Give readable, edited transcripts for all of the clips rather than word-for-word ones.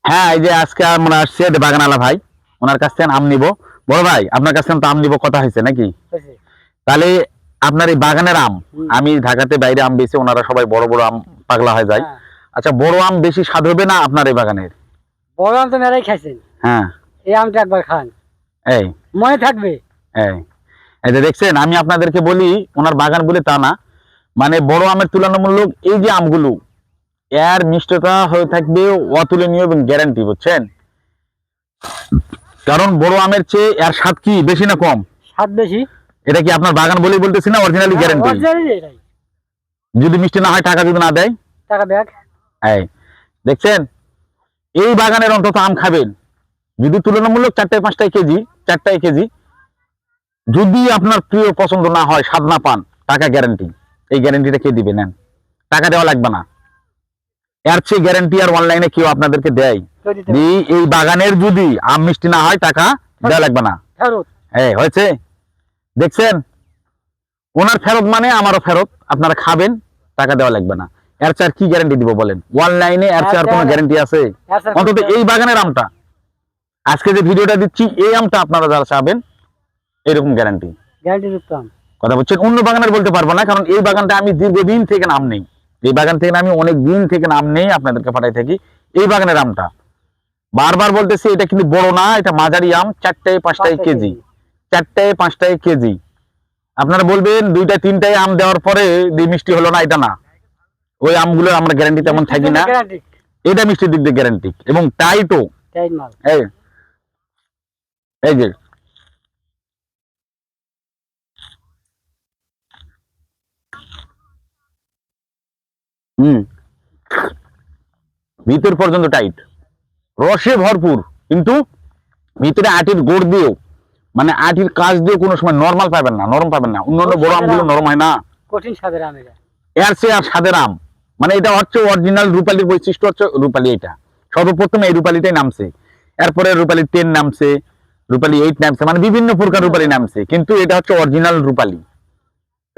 হ্যাঁ, এই যে আজকে আমরা আসছি বাগানালা ভাই, ওনার কাছ থেকে আম নিব। বড় ভাই, আপনার কাছ থেকে তো আম নিব কথা হয়েছে নাকি? তাহলে আপনার এই বাগানের আম, আমি ঢাকাতে বাইরে আম বেশি, ওনারা সবাই বড় বড় আম পাগলা হয়ে যায়। আচ্ছা, বড় আম বেশি স্বাদ হবে না আপনার এই বাগানের? বড় আম তো মেলাই খাইছেন। হ্যাঁ, এই আমটা একবার খান, এই মনে থাকবে। এই এই যে দেখছেন, আমি আপনাদেরকে বলি ওনার বাগান বলে তা না, মানে বড় আমের তুলনামূলক এই যে আমগুলো, এর মিষ্টতা হয়ে থাকবে অতুলনীয় এবং গ্যারান্টি, বুঝছেন? কারণ বড় আমের চেয়ে এর স্বাদ কি বেশি না কম? স্বাদ বেশি। এটা কি আপনার বাগান বলেই বলতেছি না অরিজিনালি গ্যারান্টি? যদি মিষ্টি না হয়, টাকা যদি না দেয়, টাকা ব্যাগ। এই দেখছেন, এই বাগানের অন্তত আম খাবেন যদি তুলনামূলক 4-5 কেজি, 4 কেজি যদি আপনার প্রিয় পছন্দ না হয়, স্বাদ না পান, টাকা গ্যারান্টি। এই গ্যারান্টিটা কে দিবে? নেন, টাকা দেওয়া লাগবে না। এর চেয়ে গ্যারান্টি আর অনলাইনে কেউ আপনাদেরকে দেয়? এই বাগানের যদি আম মিষ্টি না হয়, টাকা দেওয়া লাগবে না। এই হয়েছে, দেখছেন? ওনার ফেরত মানে আমারও ফেরত, আপনারা খাবেন, টাকা দেওয়া লাগবে না। এর চেয়ে আর কি গ্যারান্টি দিব বলেন? অনলাইনে এর চেয়ে আর কোনো গ্যারান্টি আছে? অন্তত এই বাগানের আমটা, আজকে যে ভিডিওটা দিচ্ছি, এই আমটা আপনারা যারা চাবেন, এরকম গ্যারান্টি কথা বলছেন। অন্য বাগানের বলতে পারবো না, কারণ এই বাগানটা আমি দীর্ঘদিন থেকে নাম নেই, এই বাগান থেকে আমি অনেক দিন থেকে নাম নেই, আপনাদেরকে পাঠাই থাকি। এই বাগানের আমটা বারবার বলতেছি, এটা কিন্তু বড় না, এটা মাঝারি আম, 4-5 কেজি, 4-5 কেজি। আপনারা বলবেন 2-3টায় আম দেওয়ার পরে মিষ্টি হলো না, এটা না। ওই আমগুলো আমরা গ্যারান্টি তেমন থাকি না, এটা মিষ্টির দিক দিয়ে গ্যারান্টি এবং টাইটও। এই যে ভিতর পর্যন্ত টাইট, রসে ভরপুর, কিন্তু ভিতরে আটির গোড় দিয়েও, মানে আটির কাজ দিয়ে কোনো সময় নরমাল পাবেন না, নরম পাবেন না। অন্যান্য বড় আমগুলো নরম হয় না, কঠিন স্বাদের আম। এর চেয়ে আর স্বাদের আম, মানে এটা হচ্ছে অরিজিনাল রূপালীর বৈশিষ্ট্য হচ্ছে রূপালী। এটা সর্বপ্রথম এই রূপালীটাই নামছে, এরপরে রূপালী 10 নামছে, রূপালী 8 নামছে, মানে বিভিন্ন প্রকার রূপালী নামছে, কিন্তু এটা হচ্ছে অরিজিনাল রূপালী।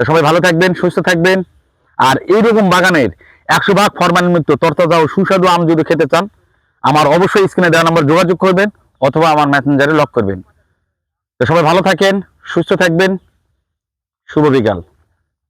তো সবাই ভালো থাকবেন, সুস্থ থাকবেন। আর এইরকম বাগানের 100% ফরমালিন মুক্ত তরতাজা ও সুস্বাদু আম যদি খেতে চান, আমার অবশ্যই স্ক্রিনে দেওয়া নাম্বার যোগাযোগ করবেন অথবা আমার মেসেঞ্জারে লক করবেন। তো সবাই ভালো থাকেন, সুস্থ থাকবেন, শুভ বিকাল।